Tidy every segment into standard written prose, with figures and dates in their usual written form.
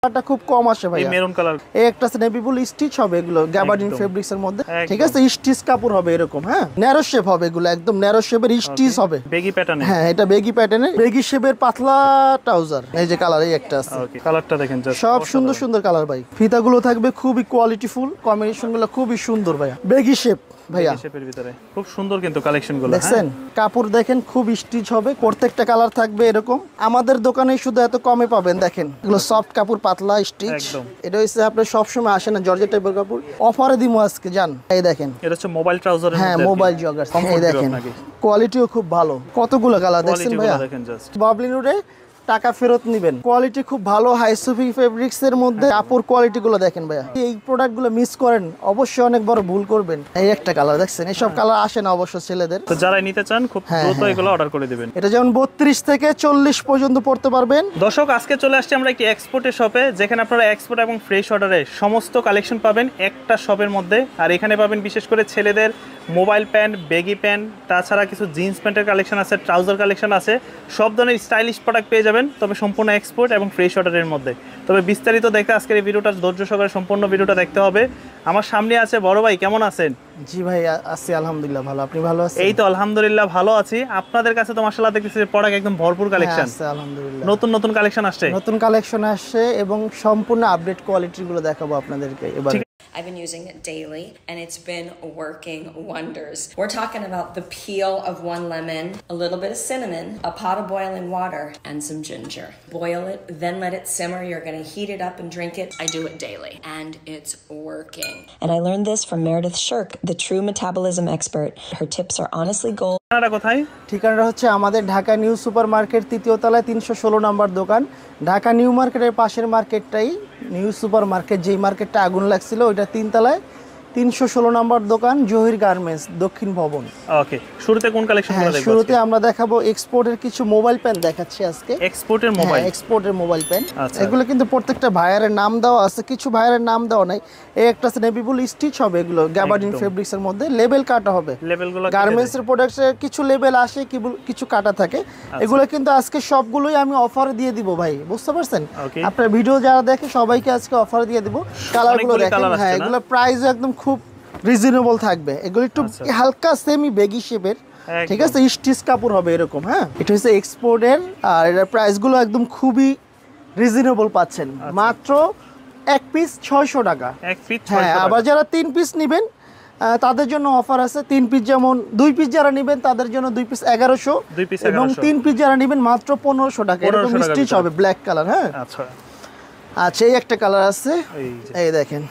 কালারটা খুব কম আসে ভাই, মেরুন কালার। এই একটা নেভি ব্লু স্টিচ হবে, এগুলো গ্যাবার্ডিন ফেব্রিক্স এর মধ্যে, ঠিক আছে? স্টিচ কাপড় হবে এরকম, হ্যাঁ, ন্যারো শেপ হবে, এগুলো একদম ন্যারো শেপের স্টিচ হবে, বেগি প্যাটার্নে। হ্যাঁ, এটা বেগি প্যাটার্নে, বেগি শেপের পাতলা ট্রাউজার। এই যে কালার, এই একটা আছে। ওকে, কালারটা দেখেন জাস্ট, সব সুন্দর সুন্দর কালার ভাই। ফিতাগুলো থাকবে খুবই কোয়ালিটিফুল, কম্বিনেশনগুলো খুবই সুন্দর ভাইয়া। বেগি শেপ ভাইয়া, শেপের ভিতরে খুব সুন্দর কিন্তু কালেকশনগুলো। দেখছেন কাপড় দেখেন, খুব স্টিচ হবে, প্রত্যেকটা কালার থাকবে এরকম। আমাদের দোকানে শুধু এত কমে পাবেন, দেখেন এগুলো সফট কাপড়, পাতলা স্টিচ। এটা হচ্ছে আপনার সবসময় আসে না জর্জেট টাইপের কাপড়, অফারে দিমু আজকে, জান। এই দেখেন, এটা হচ্ছে মোবাইল ট্রাউজার, হ্যাঁ, মোবাইল জগার। এই দেখেন কোয়ালিটিও খুব ভালো, কতগুলো কালার দেখছেন ভাইয়া। দেখেন জাস্ট, বাবলিনুরে টাকা ফেরত নিবেন, কোয়ালিটি খুব ভালো, হাইসোফি ফেব্রিক্স এর মধ্যে। কাপড় কোয়ালিটি গুলো দেখেন ভাইয়া, এই প্রোডাক্ট গুলো মিস করেন অবশ্যই অনেক বড় ভুল করবেন। এই একটা কালার দেখছেন, এইসব কালার আসে না অবশ্য ছেলেদের, তো যারা নিতে চান খুব দ্রুত এগুলো অর্ডার করে দিবেন। এটা যেমন 32 থেকে 40 পর্যন্ত পড়তে পারবেন। দর্শক, আজকে চলে আসছি আমরা একটি এক্সপোর্টের শপে, যেখানে আপনারা এক্সপোর্ট এবং ফ্রেশ অর্ডারে সমস্ত কালেকশন পাবেন একটা শপের মধ্যে। আর এখানে পাবেন বিশেষ করে ছেলেদের মোবাইল প্যান্ট, বেগি প্যান্ট, তাছাড়া কিছু জিন্স প্যান্টের কালেকশন আছে, ট্রাউজার কালেকশন আছে, সব ধরনের স্টাইলিশ প্রোডাক্ট পেয়ে যাবেন, তবে সম্পূর্ণ এক্সপোর্ট এবং ফ্রেশ অর্ডারের মধ্যে। তবে বিস্তারিত দেখতে আজকের এই ভিডিওটা ধৈর্য সহকারে সম্পূর্ণ ভিডিওটা দেখতে হবে। আমার সামনে আছে বড় ভাই, কেমন আছেন? জি ভাই, আছি আলহামদুলিল্লাহ ভালো, আপনি ভালো আছেন? এই তো আলহামদুলিল্লাহ ভালো আছি। আপনাদের কাছে তো মাশাআল্লাহ দেখতেছি প্রোডাক্ট একদম ভরপুর কালেকশন। আছে আলহামদুলিল্লাহ, নতুন নতুন কালেকশন আসছে, নতুন কালেকশন আসছে এবং সম্পূর্ণ আপডেট কোয়ালিটি গুলো দেখাবো আপনাদেরকে এবার। I've been using it daily and it's been working wonders. We're talking about the peel of one lemon, a little bit of cinnamon, a pot of boiling water, and some ginger. Boil it, then let it simmer. You're going to heat it up and drink it. I do it daily and it's working. And I learned this from Meredith Shirk, the true metabolism expert. Her tips are honestly gold. কোথায়? ঠিকানাটা হচ্ছে আমাদের Dhaka new super market, 3য় তলায় 316 নম্বর দোকান। Dhaka new মার্কেটের পাশের মার্কেটটাই new super market, যেই মার্কেটটা আগুন লাগছিল ওইটা 3 তলায় 316 নম্বর দোকান, জহির গার্মেন্টস, দক্ষিণ ভবন। ওকে, শুরুতে কোন কালেকশনগুলো দেখব? শুরুতে আমরা দেখাবো এক্সপোর্টের কিছু মোবাইল পেন দেখাচ্ছি আজকে। এক্সপোর্টের মোবাইল, এক্সপোর্টের মোবাইল পেন, এগুলো কিন্তু প্রত্যেকটা ভাইয়ারের নাম দেওয়া আছে, কিছু ভাইয়ারের নাম দেওয়া নাই। এই একটা নেভি ব্লু স্টিচ হবে, এগুলো গ্যাবার্ডিন ফেব্রিক্স এর মধ্যে, লেবেল কাটা হবে। লেবেলগুলো গার্মেন্টস এর প্রোডাক্টসের কিছু লেবেল আসে, কিছু কাটা থাকে। এগুলো কিন্তু আজকে সবগুলোই আমি অফারে দিয়ে দিব ভাই, বুঝতে পারছেন? আপনার ভিডিও যারা দেখে সবাইকে আজকে অফারে দিয়ে দিব। কালারগুলো দেখেন, হ্যাঁ, এগুলো প্রাইস একদম খুব রিজনেবল থাকবে। এগুলো একটু হালকা সেমি বেগি শেপের, ঠিক আছে? স্টিচ কাপড় হবে এরকম, হ্যাঁ। এটা হচ্ছে এক্সপোর্টের, আর এর প্রাইসগুলো একদম খুবই রিজনেবল পাচ্ছেন, মাত্র এক পিস 600 টাকা। হ্যাঁ, আবার যারা 3 পিস নেবেন তাদের জন্য অফার আছে। 3 পিস, যেমন 2 পিস যারা নেবেন তাদের জন্য 2 পিস 1100, এবং 3 পিস যারা নেবেন মাত্র 1500 টাকা। এরকম স্টিচ হবে, ব্ল্যাক কালার, হ্যাঁ। আচ্ছা, এই একটা কালার আছে, এই দেখেন,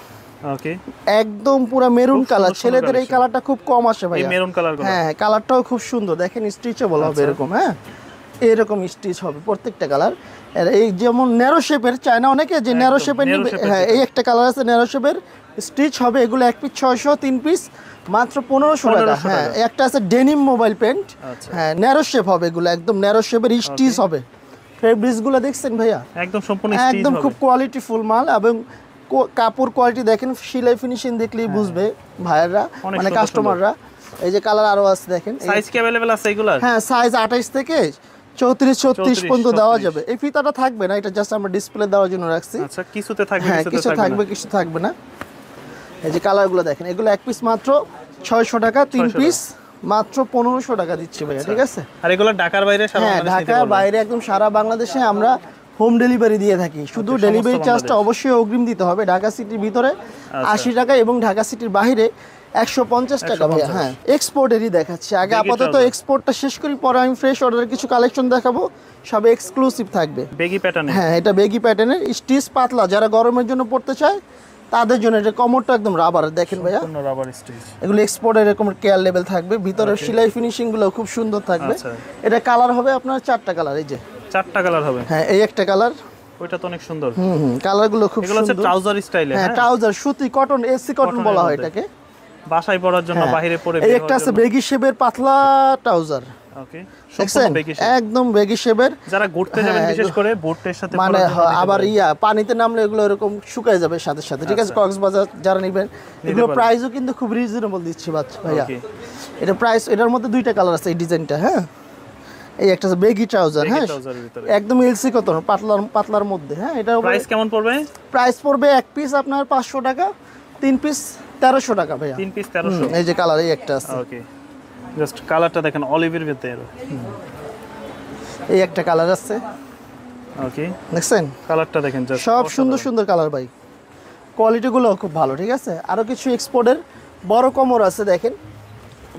ওকে, একদম পুরো মেরুন কালার। ছেলেদের এই কালারটা খুব কম আসে ভাই, মেরুন কালার। হ্যাঁ, কালারটাও খুব সুন্দর, দেখেন স্টিচেবল হবে এরকম, হ্যাঁ, এরকম স্টিচ হবে প্রত্যেকটা কালার। এই যেমন ন্যারো শেপের চায় না অনেকে, যে ন্যারো শেপের নেবে, হ্যাঁ, এই একটা কালার আছে ন্যারো শেপের, স্টিচ হবে। এগুলো এক পিস 600, 3 পিস মাত্র 1500 টাকা। হ্যাঁ, একটা আছে ডেনিম মোবাইল পেন্ট, হ্যাঁ, ন্যারো শেপ হবে, এগুলো একদম ন্যারো শেপের স্টিচ হবে। ফেব্রিক্স গুলো দেখছেন ভাইয়া, একদম সম্পূর্ণ স্টিচ, একদম খুব কোয়ালিটি ফুল মাল। এবং কাপড় কোয়ালিটি দেখেন, সেলাই ফিনিশিং দেখলেই বুঝবে ভাইয়ারা, মানে কাস্টমাররা। এই যে কালার আরো আছে, দেখেন। সাইজ কি अवेलेबल আছে এগুলা? হ্যাঁ, সাইজ 28 থেকে 34 পর্যন্ত দেওয়া যাবে। এই ফিতাটা থাকবে না, এটা জাস্ট আমরা ডিসপ্লে দেওয়ার জন্য রাখছি। আচ্ছা, কিছুতে থাকবে, কিছু থাকবে, কিছু থাকবে না। এই যে কালারগুলো দেখেন, এগুলো এক পিস মাত্র 600 টাকা, 3 পিস মাত্র 1500 টাকা দিচ্ছি ভাইয়া, ঠিক আছে? আর এগুলো ঢাকার বাইরে, হ্যাঁ, ঢাকার বাইরে একদম সারা বাংলাদেশে আমরা হোম ডেলিভারি দিয়ে থাকি। শুধু ডেলিভারি চার্জটা অবশ্যই অগ্রিম দিতে হবে। ঢাকা সিটির ভিতরে 80 টাকা এবং ঢাকা সিটির বাইরে 150 টাকা ভাইয়া। হ্যাঁ, এক্সপোর্টেরই দেখাচ্ছি আগে, আপাতত এক্সপোর্টটা শেষ করি, পরে আমি ফ্রেশ অর্ডারের কিছু কালেকশন দেখাবো, সব এক্সক্লুসিভ থাকবে, বেগি প্যাটার্নে। হ্যাঁ, এটা বেগি প্যাটার্নের, স্টিচ পাতলা, যারা গরমের জন্য পড়তে চায় তাদের জন্য। এটা কমরটা একদম রাবার, দেখেন ভাইয়া, রাবার স্টিচ। এগুলো এক্সপোর্টের এরকম কেয়ার লেভেল থাকবে, ভিতরে সেলাই ফিনিশিং গুলো খুব সুন্দর থাকবে। এটা কালার হবে আপনার 4টা কালার, এই যে 4টা কালার হবে। হ্যাঁ, এই একটা কালার, ওইটা তো অনেক সুন্দর। কালারগুলো খুব সুন্দর। এগুলো হচ্ছে ট্রাউজার স্টাইলে, হ্যাঁ, ট্রাউজার, সুতি কটন, এসি কটন বলা হয় এটাকে, বাসায় পরার জন্য, বাইরে পরে। এই একটা আছে বেগি শেপের পাতলা ট্রাউজার, ওকে, একদম বেগি শেপের। যারা ঘুরতে যাবেন বিশেষ করে বুটের সাথে, মানে আবার পানিতে নামলে এগুলো এরকম শুকায় যাবে সাথে সাথে, ঠিক আছে? কক্সবাজার যারা নেবেন, এগুলো প্রাইসও কিন্তু খুব রিজনেবল দিচ্ছি বাচ্চা ভাইয়া। এটা প্রাইস, এটার মধ্যে 2টা কালার আছে এই ডিজাইনটা, হ্যাঁ, এই একটা বেগি ট্রাউজার, হ্যাঁ ট্রাউজারের ভিতরে একদম এলসি কটন, পাতলার মধ্যে। হ্যাঁ এটা প্রাইস কেমন পড়বে? প্রাইস পড়বে এক পিস আপনার 500 টাকা, 3 পিস 1300 টাকা ভাইয়া। 3 পিস 1300। এই যে কালার এই একটা আছে, ওকে জাস্ট কালারটা দেখেন অলিভের ভিতরে। এই একটা কালার আছে, ওকে দেখছেন কালারটা দেখেন জাস্ট সব সুন্দর সুন্দর কালার ভাই, কোয়ালিটিগুলো খুব ভালো। ঠিক আছে, আরো কিছু এক্সপোর্টের বড় কমর আছে, দেখেন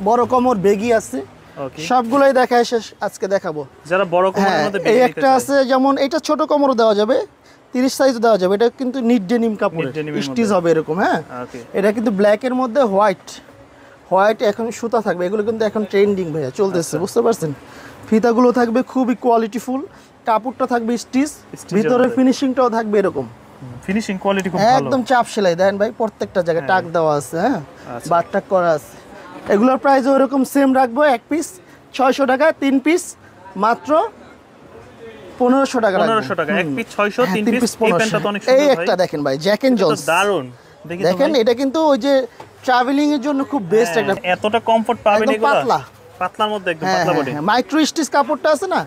বড় কমর বেগি আছে, ওকে সবগুলোই দেখায় শেষ আজকে দেখাবো। যারা বড় কোমরের হ্যাঁ মধ্যে এই বেরিয়ে একটা আছে, যেমন এটা ছোট কমরও দেওয়া যাবে, 30 সাইজও দেওয়া যাবে। এটা কিন্তু নিট ডেনিম কাপড়ের ডেনিমের স্টিচ হবে এরকম। হ্যাঁ ওকে এটা কিন্তু ব্ল্যাকের মধ্যে হোয়াইট এখন সুতা থাকবে, এগুলো কিন্তু এখন ট্রেন্ডিং ভাইয়া চলতেছে, বুঝতে পারছেন। ফিতাগুলো থাকবে খুবই কোয়ালিটিফুল, কাপড়টা থাকবে স্টিচ, ভিতরে ফিনিশিংটাও থাকবে এরকম, ফিনিশিং কোয়ালিটি খুব ভালো, একদম চাপ সেলাই দেন ভাই, প্রত্যেকটা জায়গায় টাক দেওয়া আছে। হ্যাঁ বারটাক করা আছে। এগুলোর প্রাইস ওরকম সেম রাখবো, এক পিস 600 টাকা, 3 পিস মাত্র 1500 টাকা। 1500 টাকা, এক পিস 600, 3 পিস। এই প্যান্টটা তো অনেক এই সুন্দর ভাই, একটা দেখেন ভাই, জ্যাক এন্ড জোন্স, দারুন। দেখি তো দেখেন ভাই, এটা কিন্তু ওই যে ট্রাভেলিং এর জন্য খুব বেস্ট একটা, এতটা কমফোর্ট পাবেন একদম এগুলো পাতলা, পাতলার মধ্যে একদম পাতলা বডি। মাইক্রো স্টিচ কাপড়টা আছে না,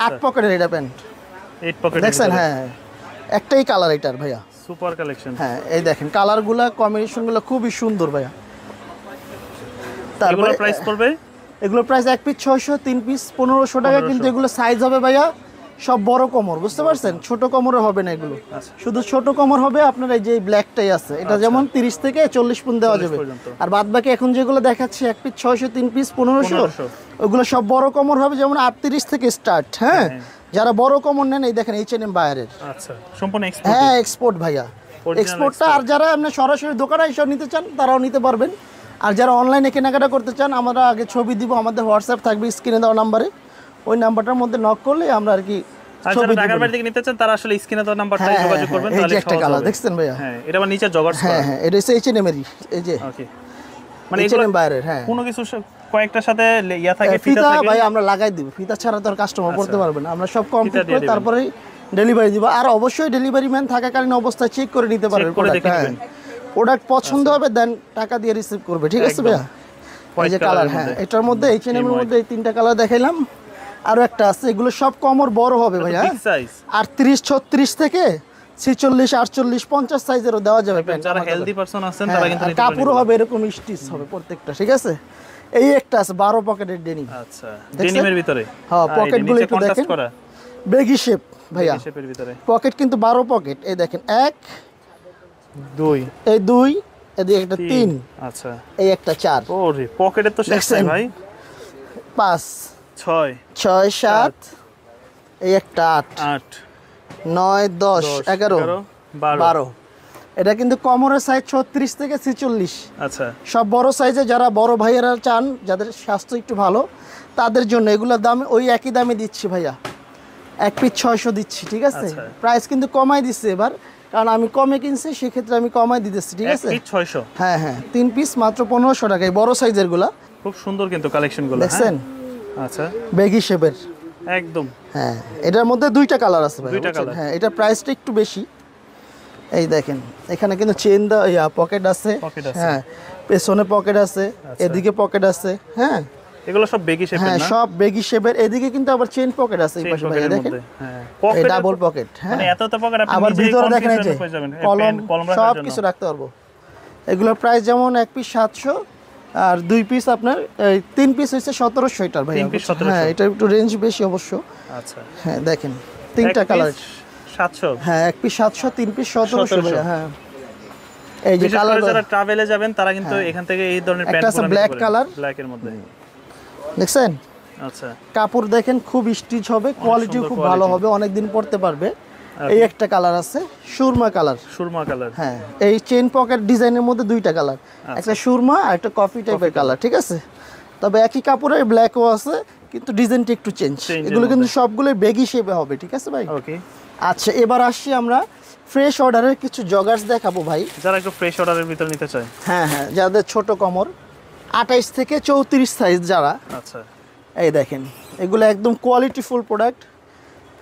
8 পকেটের এটা প্যান্ট, 8 পকেট দেখছেন। হ্যাঁ একটাই কালার এটার ভাইয়া, সুপার কালেকশন। হ্যাঁ এই দেখেন কালারগুলা কম্বিনেশনগুলো খুবই সুন্দর ভাইয়া। এগুলোর প্রাইস পড়বে, এগুলোর প্রাইস এক পিস 600, 3 পিস 1500 টাকা। কিন্তু এগুলো সাইজ হবে ভাইয়া সব বড় কোমর, বুঝতে পারছেন, ছোট কোমরে হবে না এগুলো, শুধু ছোট কোমর হবে আপনার। এই যে ব্ল্যাকটাই আছে, এটা যেমন 30 থেকে 40 পর্যন্ত দেওয়া যাবে। আর বাদ বাকি এখন যেগুলো দেখাচ্ছি এক পিস 600, 3 পিস 1500, ওগুলো সব বড় কোমর হবে, যেমন 38 থেকে স্টার্ট। হ্যাঁ যারা বড় কোমর নেন, এই দেখেন H&M বায়ারের, আচ্ছা সম্পূর্ণ এক্সপোর্ট। হ্যাঁ এক্সপোর্ট ভাইয়া, এক্সপোর্টটা। আর যারা আপনি সরাসরি দোকানে এসে নিতে চান তারাও নিতে পারবেন, আর যারা অনলাইনে কেনাকাটা করতে চান আমরা আগে ছবি দিব, আমাদের হোয়াটসঅ্যাপ থাকবে স্ক্রিনে দেওয়া নাম্বারে, ওই নাম্বারটার মধ্যে নক করলে আমরা আর কি ছবি ঢাকার বাইরে থেকে নিতে চান তারা আসলে স্ক্রিনে দেওয়া নাম্বারটাই যোগাযোগ করবেন, এই তাহলে যে একটা কালার দেখছেন ভাইয়া, হ্যাঁ এটা আবার নিচে জগার্স করা, হ্যাঁ এটা হচ্ছে H&M এরই, এই যে ওকে মানে H&M বাইরের। হ্যাঁ কোনো কিছু কয়েকটার সাথে ইয়া থাকে, ফিতা ফিতা থাকে ভাই আমরা লাগাই দিব, ফিতা ছাড়া তো আর কাস্টমার পড়তে পারবে না, আমরা সব কমপ্লিট করে তারপরেই ডেলিভারি দিব। আর অবশ্যই ডেলিভারি ম্যান থাকাকালীন অবস্থায় চেক করে নিতে পারবে, প্রোডাক্ট পছন্দ হবে দেন টাকা দিয়ে রিসিভ করবে। ঠিক আছে ভাইয়া, এই যে কালার, হ্যাঁ এটার মধ্যে H&M এর মধ্যে এই 3টা কালার দেখাইলাম, আরো একটা আছে, এগুলো সব কমর বড় হবে ভাইয়া, 38, 36 থেকে 46, 48, 50 সাইজেরও দেওয়া যাবে প্যান্ট। যারা হেলদি পারসন আছেন তারা কিন্তু নিতে পারবেন, কাপড়ও হবে এরকম স্টিচ হবে প্রত্যেকটা। ঠিক আছে, এই একটা আছে 12 পকেটের ডেনিম, আচ্ছা ডেনিমের ভিতরে, হ্যাঁ পকেটগুলো একটু দেখেন, বেগি শেপ ভাইয়া, শেপের ভিতরে পকেট কিন্তু 12 পকেট, এই দেখেন 1 2, এই 2, এদিকে একটা 3, আচ্ছা এই একটা 4, ওরে পকেটে তো শেষ নাই ভাই, 5 6 7, এই একটা 8 9 10 11 12। এটা কিন্তু কমরের সাইজ 36 থেকে 46, আচ্ছা সব বড় সাইজে। যারা বড় ভাইয়েরা চান, যাদের স্বাস্থ্য একটু ভালো, তাদের জন্য এগুলোর দাম ওই একই দামে দিচ্ছি ভাইয়া, এক পিস 600 দিচ্ছি। ঠিক আছে, প্রাইস কিন্তু কমাই দিচ্ছে এবার, কারণ আমি কমে কিনছি, সেক্ষেত্রে আমি কমাই দিতেছি। ঠিক আছে, 600, হ্যাঁ হ্যাঁ 3 পিস মাত্র 1500 টাকায়, বড় সাইজের গুলা। খুব সুন্দর কিন্তু কালেকশন গুলো, দেখছেন আচ্ছা বেগি শেপের একদম। হ্যাঁ এটার মধ্যে 2টা কালার আছে ভাই, 2টা কালার। হ্যাঁ এটা প্রাইসটা একটু বেশি। এই দেখেন এখানে কিন্তু চেন দেওয়া, পকেট আছে, হ্যাঁ পেছনে পকেট আছে, এদিকে পকেট আছে। হ্যাঁ এগুলো সব বেগি শেপের, হ্যাঁ না সব বেগি শেপের। এদিকে কিন্তু আবার চেন পকেট আছে এই পাশে ভাই, দেখেন এই ডাবল পকেট, হ্যাঁ মানে এত পকেট আপনি আবার নিজেই ভিতরে দেখেন এই যে কলম সব কিছু রাখতে পারবো। এগুলোর প্রাইস যেমন এক পিস 700, আর 2 পিস আপনার 3 পিস হচ্ছে 1700 এটার ভাই, হ্যাঁ এটা একটু রেঞ্জ বেশি অবশ্য। আচ্ছা হ্যাঁ দেখেন 3টা কালার, 700, হ্যাঁ এক পিস 700, 3 পিস 1700 ভাই। হ্যাঁ এই যে কালার, যারা ট্রাভেলে যাবেন তারা কিন্তু এখান থেকে এই ধরনের প্যান্ট একটা ব্ল্যাক কালার, ব্ল্যাকের মধ্যে দেখছেন। আচ্ছা কাপড় দেখেন খুব স্টিচ হবে, কোয়ালিটি খুব ভালো হবে, অনেকদিন পরতে পারবে। এই একটা কালার আছে সুরমা কালার, হ্যাঁ এই চেইন পকেট ডিজাইনের মধ্যে 2টা কালার, একটা সুরমা আর একটা কফি টাইপের কালার। ঠিক আছে, তবে একই কাপড়ের ব্ল্যাকও আছে, কিন্তু ডিজাইনটা একটু চেঞ্জ। এগুলো কিন্তু সবগুলো বেগি শেপে হবে। ঠিক আছে ভাই, ওকে। আচ্ছা এবার আসছি আমরা ফ্রেশ অর্ডারের কিছু জগার্স দেখাবো ভাই, যারা একটু ফ্রেশ অর্ডারের ভিতর নিতে চায়। হ্যাঁ হ্যাঁ যাদের ছোট কোমর 28 থেকে 34 সাইজ যারা, আচ্ছা এই দেখেন এগুলো একদম কোয়ালিটিফুল প্রোডাক্ট,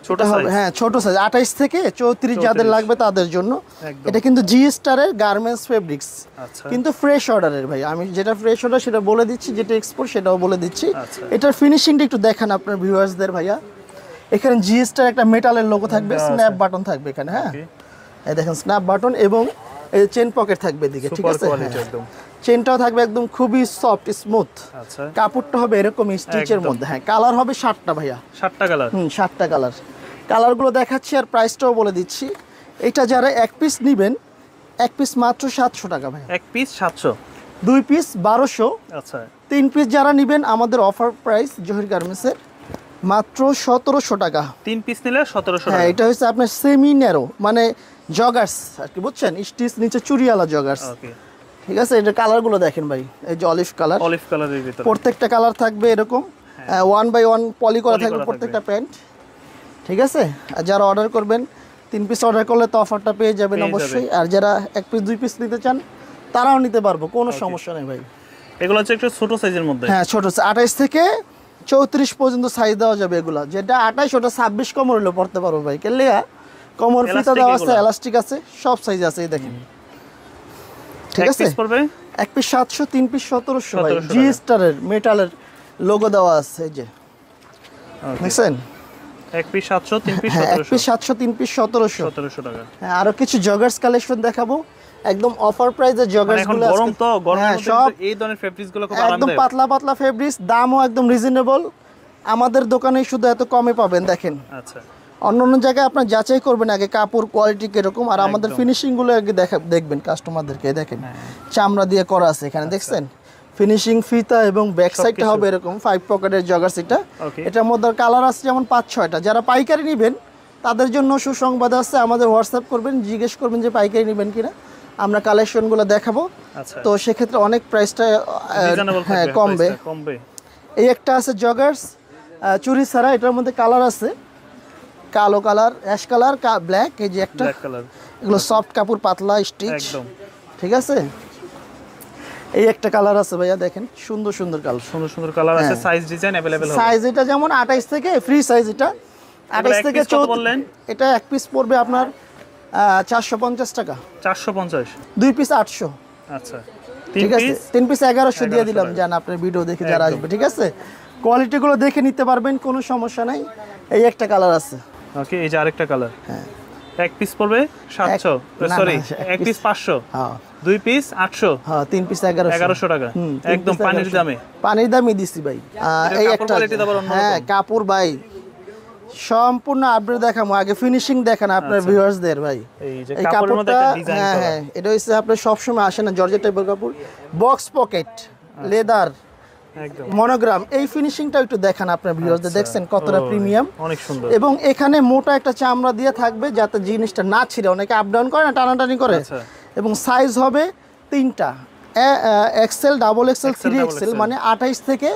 ছোট সাইজ, হ্যাঁ ছোট সাইজ 28 থেকে 34 যাদের 34 লাগবে তাদের জন্য। একদম। এটা কিন্তু জি স্টারের গার্মেন্টস ফেব্রিক্স, আচ্ছা কিন্তু ফ্রেশ অর্ডারের ভাই। আমি যেটা ফ্রেশ অর্ডার সেটা বলে দিচ্ছি, যেটা এক্সপোর্ট সেটাও বলে দিচ্ছি। আচ্ছা। এটার ফিনিশিংটা একটু দেখান আপনার ভিউয়ার্সদের ভাইয়া। এখানে জি স্টার একটা মেটালের লোগো থাকবে, স্ন্যাপ বাটন থাকবে এখানে, হ্যাঁ এই দেখেন স্ন্যাপ বাটন, এবং এই চেন পকেট থাকবে এদিকে, ঠিক সুপার আছে? কোয়ালিটি একদম। চেনটাও থাকবে একদম খুবই সফট স্মুথ। আচ্ছা কাপড়টা হবে এরকম স্টিচের মধ্যে। হ্যাঁ কালার হবে 7টা ভাইয়া। 7টা কালার। 7টা কালার। কালারগুলো দেখাচ্ছি আর প্রাইসটাও বলে দিচ্ছি। এটা যারা এক পিস নেবেন, এক পিস মাত্র 700 টাকা ভাই। এক পিস 700, 2 পিস 1200, আচ্ছা 3 পিস যারা নেবেন আমাদের অফার প্রাইস জহির গার্মেন্টসের মাত্র 1700 টাকা। 3 পিস নিলে 1700 হ্যাঁ টাকা। এটা হচ্ছে আপনার সেমি ন্যারো, মানে জগার্স আর কি, বুঝছেন? স্টিচ নিচে চুরিওয়ালা জগার্স, ওকে ঠিক আছে? এটা কালারগুলো দেখেন ভাই, এই যে অলিভ কালার, অলিভ কালারের ভিতরে প্রত্যেকটা কালার থাকবে এরকম 1 বাই 1 পলি করা থাকবে প্রত্যেকটা প্যান্ট, ঠিক আছে? আর যারা অর্ডার করবেন 3 পিস অর্ডার করলে তো অফারটা পেয়ে যাবেন অবশ্যই। আর যারা 1 পিস 2 পিস নিতে চান তারাও নিতে পারবো, কোনো সমস্যা নেই ভাই। এগুলো হচ্ছে একটু ছোট সাইজের মধ্যে। হ্যাঁ ছোট 28 থেকে 34 পর্যন্ত সাইজ দেওয়া যাবে এগুলা। যেটা 28 ওটা 26 কমর হলেও পড়তে পারবো ভাই। কেলিয়া কমর ফিতা দেওয়া আছে, এলাস্টিক আছে, সব সাইজ আছে, এই দেখেন, ঠিক আছে? 1 পিস পড়বে 1 পিস 700, 3 পিস 1700 ভাই। 1700 জি স্টারের মেটালের লোগো দেওয়া আছে, এই যে দেখছেন? 1 পিস 700, 3 পিস হ্যাঁ 1 পিস 1700, 700, 3 পিস 1700। 1700 টাকা। হ্যাঁ আরো কিছু জগার্স কালেকশন দেখাবো, একদম অফার প্রাইসে জগার্স এখন গুলো। গরম তো, গরমের মধ্যে সব কিন্তু এই ধরনের ফেব্রিক্স গুলো খুব একদম আরামদায়ক। পাতলা পাতলা ফেব্রিক্স, দামও একদম রিজনেবল। আমাদের দোকানে শুধু এত কমে পাবেন। দেখেন আচ্ছা অন্য অন্য জায়গায় আপনার যাচাই করবেন আগে কাপড় কোয়ালিটি কিরকম, আর আমাদের ফিনিশিং গুলো আগে দেখবেন কাস্টমারদেরকে। দেখেন চামড়া দিয়ে করা আছে এখানে, দেখছেন? ফিনিশিং, ফিতা এবং ব্যাক সাইডটা হবে এরকম 5 পকেটের জগার্স। এটার মধ্যে কালার আছে যেমন 5-6টা। যারা পাইকারি নেবেন তাদের জন্য সুসংবাদ আছে, আমাদের হোয়াটসঅ্যাপ করবেন, জিজ্ঞেস করবেন যে পাইকারি নেবেন কিনা, আমরা কালেকশনগুলো দেখাবো। আচ্ছা তো সেক্ষেত্রে অনেক প্রাইসটা রিজনেবল হ্যাঁ থাকবে, কমবে। প্রাইসটা কমবে। এই একটা আছে জগার্স চুরি ছাড়া, এটার মধ্যে কালার আছে কালো কালার, অ্যাশ কালার, ব্ল্যাক, এই যে একটা। ব্ল্যাক কালার, এগুলো সফট কাপড়, পাতলা স্টিচ, একদম ঠিক আছে? এই একটা কালার আছে ভাইয়া, দেখেন সুন্দর সুন্দর কালার, সুন্দর সুন্দর কালার আছে, সাইজ ডিজাইন अवेलेबल হবে। সাইজ এটা যেমন 28 থেকে ফ্রি সাইজ, এটা 28 থেকে 34 বললেন। এটা এক পিস পড়বে আপনার 450 টাকা, 450, 2 পিস 800, আচ্ছা ঠিক 3 আছে? পিস 3 পিস 1100 দিয়ে দিলাম, জান আপনার ভিডিও দেখে যারা আসবে, ঠিক আছে? কোয়ালিটিগুলো দেখে নিতে পারবেন, কোনো সমস্যা নাই। এই একটা কালার আছে, ওকে এই যে আরেকটা কালার। হ্যাঁ এক পিস পড়বে 700, না, সরি না, এক পিস 500, হ্যাঁ 2 পিস 800, হ্যাঁ 3 পিস 1100 টাকা, 3 একদম পিস পানির 1100 দামে। পানির দামই দিছি ভাই। এই কাপড় একটা, quality তো আবার অন্যরকম। হ্যাঁ কাপড় ভাই সম্পূর্ণ আপডেট দেখাবো। আগে ফিনিশিং দেখেন আপনার ভিউয়ার্সদের ভাই। এই যে এই কাপড়ের মধ্যে কাপড়টা, একটা ডিজাইন হ্যাঁ করা। হ্যাঁ এটা হচ্ছে আপনার সবসময় আসে না জর্জেট টাইপের কাপড়, বক্স পকেট, লেদার, একদম মনোগ্রাম। এই ফিনিশিংটা একটু দেখান আপনার ভিউয়ার্সদের, দেখছেন কতটা প্রিমিয়াম, অনেক সুন্দর। এবং এখানে মোটা একটা চামড়া দিয়ে থাকবে যাতে জিনিসটা না ছিঁড়ে। অনেকে আপ ডাউন করে না, টানাটানি করে। আচ্ছা। এবং সাইজ হবে 3টা, এক্সেল, ডাবল এক্সেল, 3XL, মানে 28 থেকে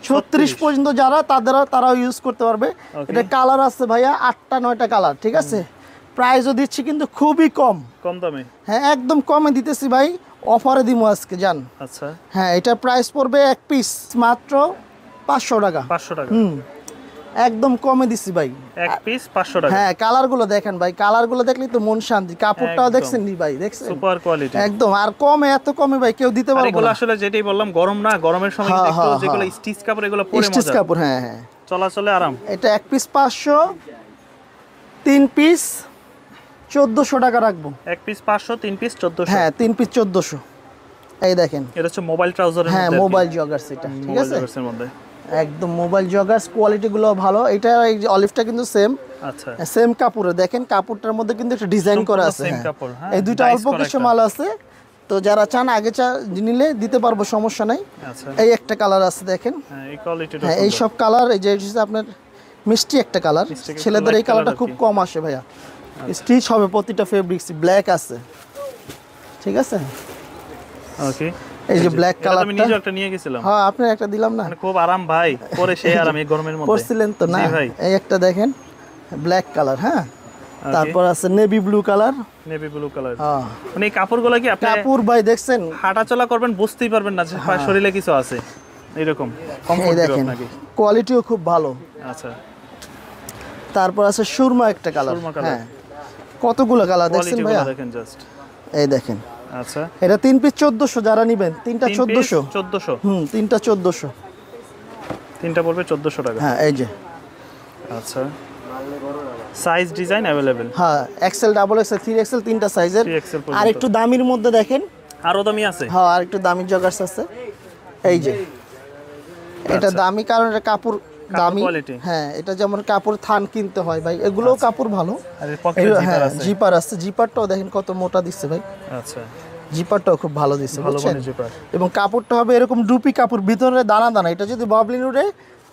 36 পর্যন্ত যারা তারাও ইউজ করতে পারবে। এটা কালার আছে ভাইয়া 8টা-9টা কালার, ঠিক আছে? প্রাইসও দিচ্ছি কিন্তু খুবই কম, কম দামে। হ্যাঁ একদম কমে দিতেছি ভাই, অফারে দিমু আজকে, জান। আচ্ছা হ্যাঁ এটা প্রাইস পড়বে এক পিস মাত্র 500 টাকা। 500 টাকা, একদম কমে দিছি ভাই। এক পিস 500 টাকা। হ্যাঁ কালারগুলো দেখেন ভাই, কালারগুলো দেখলেই তো মন শান্তি। কাপড়টাও একদম। দেখছেন নি ভাই, দেখছেন? সুপার কোয়ালিটি একদম। আর কমে, এত কমে ভাই কেউ দিতে আর পারবে এগুলো না। আসলে যেটাই বললাম, গরম না, গরমের সময় কিন্তু একটু হ্যাঁ, যেগুলো হ্যাঁ। স্টিচ কাপড় এগুলো পরে স্টিচ মজা, কাপড়, হ্যাঁ হ্যাঁ। চলাচলে আরাম। এটা এক পিস 500, 3 পিস 1400 টাকা রাখবো। এক পিস 500, 3 পিস 1400। হ্যাঁ 3 পিস 1400। এই দেখেন, এটা হচ্ছে মোবাইল ট্রাউজারের মধ্যে। হ্যাঁ মোবাইল জগার্স এটা, ঠিক মোবাইল আছে? জগার্সের মধ্যে একদম মোবাইল জগার্স, কোয়ালিটিগুলো ভালো। এটা এই যে অলিভটা কিন্তু সেম, আচ্ছা সেম কাপড়ে, দেখেন কাপড়টার মধ্যে কিন্তু একটা ডিজাইন করা আছে। সেম হ্যাঁ। কাপড়, হ্যাঁ এই দুইটা ডাইস অল্প করা কিছু একটা। মাল আছে, তো যারা চান আগে নিলে দিতে পারবো, সমস্যা নাই। আচ্ছা এই একটা কালার আছে দেখেন, হ্যাঁ এই কোয়ালিটিটা হ্যাঁ এই সব কালার, এই যে হচ্ছে আপনার মিষ্টি একটা কালার, মিষ্টি একটা ছেলেদের এই light কালারটা color খুব আর কি। কম আসে ভাইয়া। স্টিচ হবে প্রতিটা ফেব্রিক্স, ব্ল্যাক আছে, ঠিক আছে? ওকে এই যে ব্ল্যাক আমি কালারটা, নিজে একটা নিয়ে গেছিলাম, হ্যাঁ আপনার একটা দিলাম না, মানে খুব আরাম ভাই, পরে সেই আরাম এই গরমের মধ্যে। পরছিলেন তো না? জি ভাই। এই একটা দেখেন ব্ল্যাক কালার, হ্যাঁ। তারপর আছে navy blue colour, navy blue colour. হ্যাঁ মানে এই কাপড়গুলো কি আপনি কাপড় ভাই দেখছেন, হাঁটাচলা করবেন বুঝতেই পারবেন না যে শরীরে কিছু আছে, এরকম এই কমফোর্ট দিবে দেখেন আপনাকে। কোয়ালিটিও খুব ভালো। আচ্ছা তারপর আছে সুরমা একটা কালার। হ্যাঁ, কতগুলো কালার দেখছেন ভাইয়া, দেখেন জাস্ট, এই দেখেন। আচ্ছা, এটা 3 পিস 1400, যারা নেবেন তিনটা 1400। 1400, তিনটা 1400, তিনটা পড়বে 1400 টাকা। হ্যাঁ, এই যে। আচ্ছা, সাইজ ডিজাইন अवेलेबल। হ্যাঁ, এক্সেল, ডাবল এক্সেল, 3XL, তিনটা সাইজের। 3XL পর্যন্ত। আর একটু দামির মধ্যে দেখেন, আরো দামি আছে। হ্যাঁ, আর একটু দামি জগার্স আছে, এই যে। এটা দামি কারণ এটা কাপড় দামি। হ্যাঁ, এটা যেমন কাপড় থান কিনতে হয় ভাই, এগুলোও কাপড় ভালো। আর এর পকেটে জিপার আছে। জিপার আছে, জিপারটাও দেখেন কত মোটা দিচ্ছে ভাই। আচ্ছা, জিপারটাও খুব ভালো দিচ্ছে, ভালো বুঝছেন? মানের জিপার। এবং কাপড়টা হবে এরকম ডুপি কাপড়, ভিতরে দানা দানা। এটা যদি ববলিন উঠে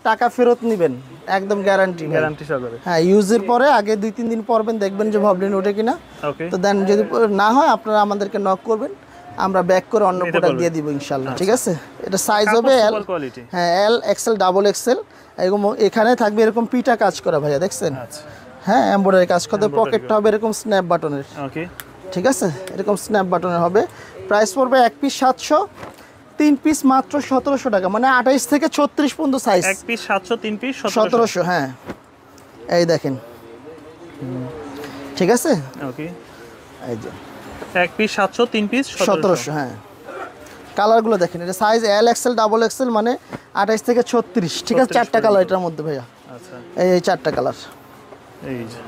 টাকা ফেরত নেবেন, একদম গ্যারান্টি, গ্যারান্টি সহকারে। হ্যাঁ, ইউজের পরে আগে 2-3 দিন পরবেন, দেখবেন যে ববলিন ওঠে কিনা। ওকে, তো দেন যদি না হয় আপনারা আমাদেরকে নক করবেন, আমরা ব্যাক করে অন্য প্রোডাক্ট দিয়ে দিব ইনশাআল্লাহ। ঠিক আছে, এটা সাইজ হবে এল, হ্যাঁ, এল, এক্সেল, ডাবল এক্সেল। এরকম এখানে থাকবে এরকম পিটা কাজ করা ভাইয়া, দেখছেন? আচ্ছা, হ্যাঁ, এমব্রয়ডারি কাজ করতে। পকেটটা হবে এরকম স্ন্যাপ বাটনের। ওকে, ঠিক আছে, এরকম স্ন্যাপ বাটনের হবে। প্রাইস পড়বে 1 পিস 700, 3 পিস মাত্র 1700 টাকা, মানে 28 থেকে 36 পর্যন্ত সাইজ। 1 piece 700, 3 piece 1700। হ্যাঁ, এই দেখেন, ঠিক আছে। ওকে, এই যে 1 পিস 700, 3 পিস 1700। হ্যাঁ, কালারগুলো দেখেন, এটা size L, XL, double XL, মানে 28 থেকে 36। ঠিক আছে, 4টা কালার এটার মধ্যে ভাইয়া। আচ্ছা, এই 4টা কালার, এই যে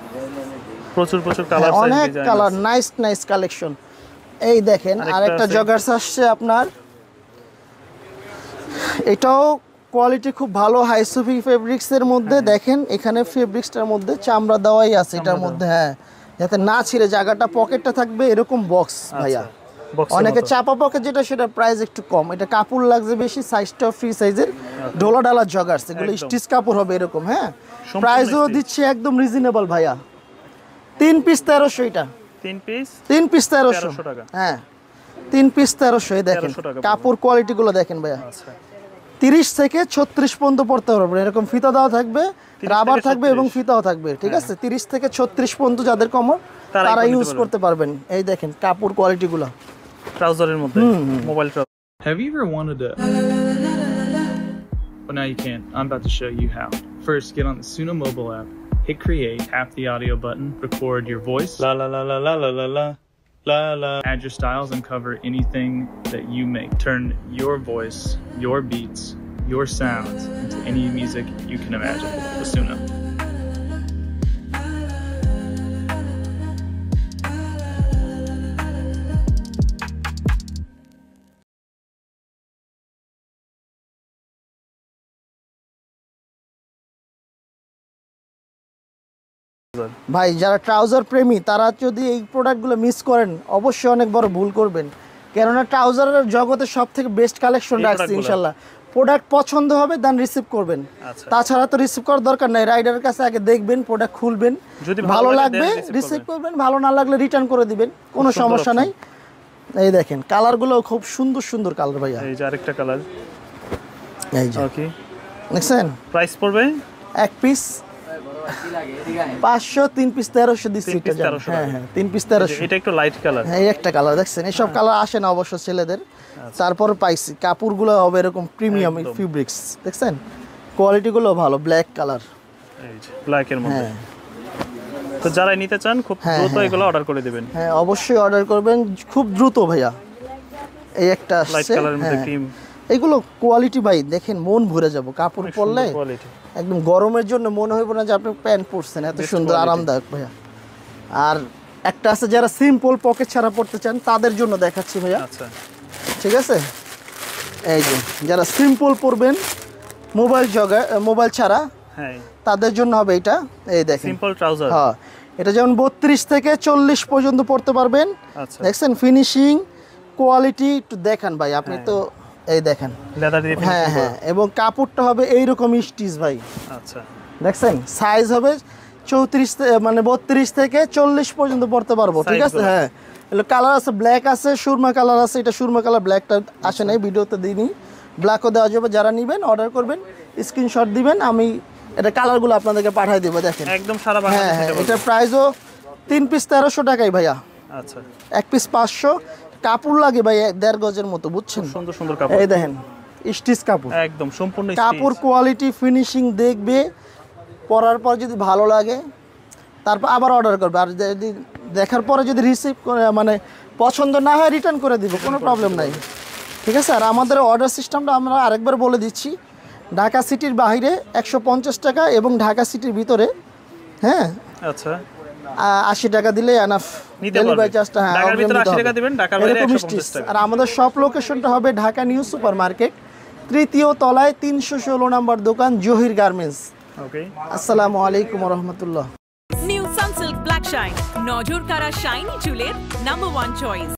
প্রচুর কালার, অনেক কালার, নাইস কালেকশন। এই দেখেন, আরেকটা জগার্স আসছে আপনার, এটাও কোয়ালিটি খুব ভালো, হাইসুফি ফেব্রিক্স এর মধ্যে। দেখেন এখানে ফেব্রিক্সটার মধ্যে চামড়া দেওয়াই আছে এটার মধ্যে, হ্যাঁ, যাতে না ছিঁড়ে, জায়গাটা পকেটটা থাকবে এরকম বক্স ভাইয়া। অনেকে চাপা পকেট যেটা, সেটা প্রাইস একটু কম। এটা কাপড় লাগছে বেশি, সাইজটা ফ্রি সাইজের, ডোলা ডালা জগার্স, এগুলো স্টিচ কাপড় হবে এরকম। হ্যাঁ, প্রাইসও দিচ্ছে একদম রিজনেবল ভাইয়া। 3 পিস 1300, এটা 3 পিস 1300 টাকা। হ্যাঁ, 3 পিস 1300। এই দেখেন কাপড় কোয়ালিটি গুলো দেখেন ভাইয়া। 30 থেকে 36 পর্যন্ত পড়তে পারবেন, এরকম ফিতা দেওয়া থাকবে, রাবার থাকবে এবং ফিতাও থাকবে। ঠিক আছে, 30 থেকে 36 পর্যন্ত যাদের কমর তারা ইউজ করতে পারবেন। এই দেখেন কাপড় কোয়ালিটি গুলো, ট্রাউজারের মধ্যে mobile trouser. Have you ever wanted to? But now you can. I'm about to show you how. First, get on the Suno mobile app, hit create, tap the audio button, record your voice, la la la la la la la la la la. Add your styles and cover anything that you make. Turn your voice, your beats, your sounds into any music you can imagine with Suno. ভাই যারা trouser প্রেমী তারা যদি এই প্রোডাক্টগুলো miss করেন অবশ্যই অনেক বড় ভুল করবেন, কেননা ট্রাউজারের জগতে সব থেকে বেস্ট কালেকশন রাখছি ইনশাল্লাহ। প্রোডাক্ট পছন্দ হবে দেন রিসিভ করবেন, তাছাড়া তো রিসিভ করার দরকার নাই। রাইডারের কাছে আগে দেখবেন, প্রোডাক্ট খুলবেন, ভালো লাগবে রিসিভ করবেন, ভালো না লাগলে রিটার্ন করে দিবেন, কোনো সমস্যা নাই। এই দেখেন কালারগুলো খুব সুন্দর কালার ভাইয়া। এই যে আরেকটা কালার, এই যে ওকে, দেখছেন। প্রাইস পড়বে 1 পিস 500, 3 পিস 1300 দিচ্ছি এটা। হ্যাঁ, 3 পিস 1300। এটা একটু লাইট কালার। হ্যাঁ, এই একটা কালার দেখছেন, এইসব কালার আসে না অবশ্য ছেলেদের। তারপর পাইছি কাপড়গুলো হবে এরকম প্রিমিয়াম ফেব্রিক্স, দেখছেন কোয়ালিটিগুলো ভালো, ব্ল্যাক কালার, এই যে ব্ল্যাক এর মধ্যে। তো যারা নিতে চান খুব দ্রুত এগুলো অর্ডার করে দিবেন। হ্যাঁ, অবশ্যই অর্ডার করবেন খুব দ্রুত ভাইয়া। এই একটা আসছে লাইট কালারের মধ্যে ক্রিম, এগুলো কোয়ালিটি ভাই দেখেন মন ভরে যাব, কাপড় পরলে একদম গরমের জন্য মনে হইব না যে আপনি প্যান্ট পরছেন, এত সুন্দর আরামদায়ক ভাইয়া। আর একটা আছে যারা সিম্পল পকেট ছাড়া পড়তে চান তাদের জন্য দেখাচ্ছি ভাইয়া। আচ্ছা, ঠিক আছে, এই যে যারা সিম্পল পরবেন মোবাইল ছাড়া, হ্যাঁ, তাদের জন্য হবে এটা। এই দেখেন সিম্পল ট্রাউজার। হ্যাঁ, এটা যেমন 32 থেকে 40 পর্যন্ত পড়তে পারবেন। আচ্ছা, দেখছেন ফিনিশিং কোয়ালিটি একটু দেখান ভাই আপনি তো, এই দেখেন লেদার দিয়ে। হ্যাঁ, এবং কাপড়টা হবে এইরকম স্টিচ ভাই। আচ্ছা, দেখছেন সাইজ হবে 32 থেকে 40 পর্যন্ত পড়তে পারবো। ঠিক আছে, হ্যাঁ, এগুলো কালার আছে, ব্ল্যাক আছে, সুরমা কালার আছে। এটা সুরমা কালার, ব্ল্যাকটা আসে নাই ভিডিওতে দিইনি, ব্ল্যাকও দেওয়া যাবে। যারা নেবেন অর্ডার করবেন, স্ক্রিনশট দিবেন, আমি এটা কালারগুলো আপনাদেরকে পাঠিয়ে দেবো। দেখেন একদম সারা বাংলাদেশে। হ্যাঁ, এটার প্রাইসও 3 পিস 1300 টাকাই ভাইয়া। আচ্ছা, 1 পিস 500। কাপড় লাগে ভাই 1.5 গজের মতো, বুঝছেন। সুন্দর কাপড়। এই দেখেন স্টিচ কাপড়, একদম সম্পূর্ণ কাপড় কোয়ালিটি ফিনিশিং দেখবে পরার পর যদি ভালো লাগে তারপর আবার অর্ডার করবে, আর যদি দেখার পরে যদি রিসিভ করে মানে পছন্দ না হয় রিটার্ন করে দিব, কোনো প্রবলেম নাই, ঠিক আছে। আর আমাদের অর্ডার সিস্টেমটা আমরা আরেকবার বলে দিচ্ছি, ঢাকা সিটির বাইরে 150 টাকা এবং ঢাকা সিটির ভিতরে হ্যাঁ আচ্ছা 80 টাকা দিলে এনাফ। ডেলিভারি চার্জটা হ্যাঁ ঢাকার ভিতরে 80 টাকা দিবেন, ঢাকার বাইরে 150 টাকা। আর আমাদের শপ লোকেশনটা হবে ঢাকা নিউ সুপার মার্কেট, 3য় তলায় 316 নম্বর দোকান, জহির গার্মেন্টস। ওকে, আসসালামু আলাইকুম ওয়া রাহমাতুল্লাহ। নিউ সানসিল্ক ব্ল্যাক শাইন, নজর কাড়া শাইনি চুলের নাম্বার 1 চয়েস।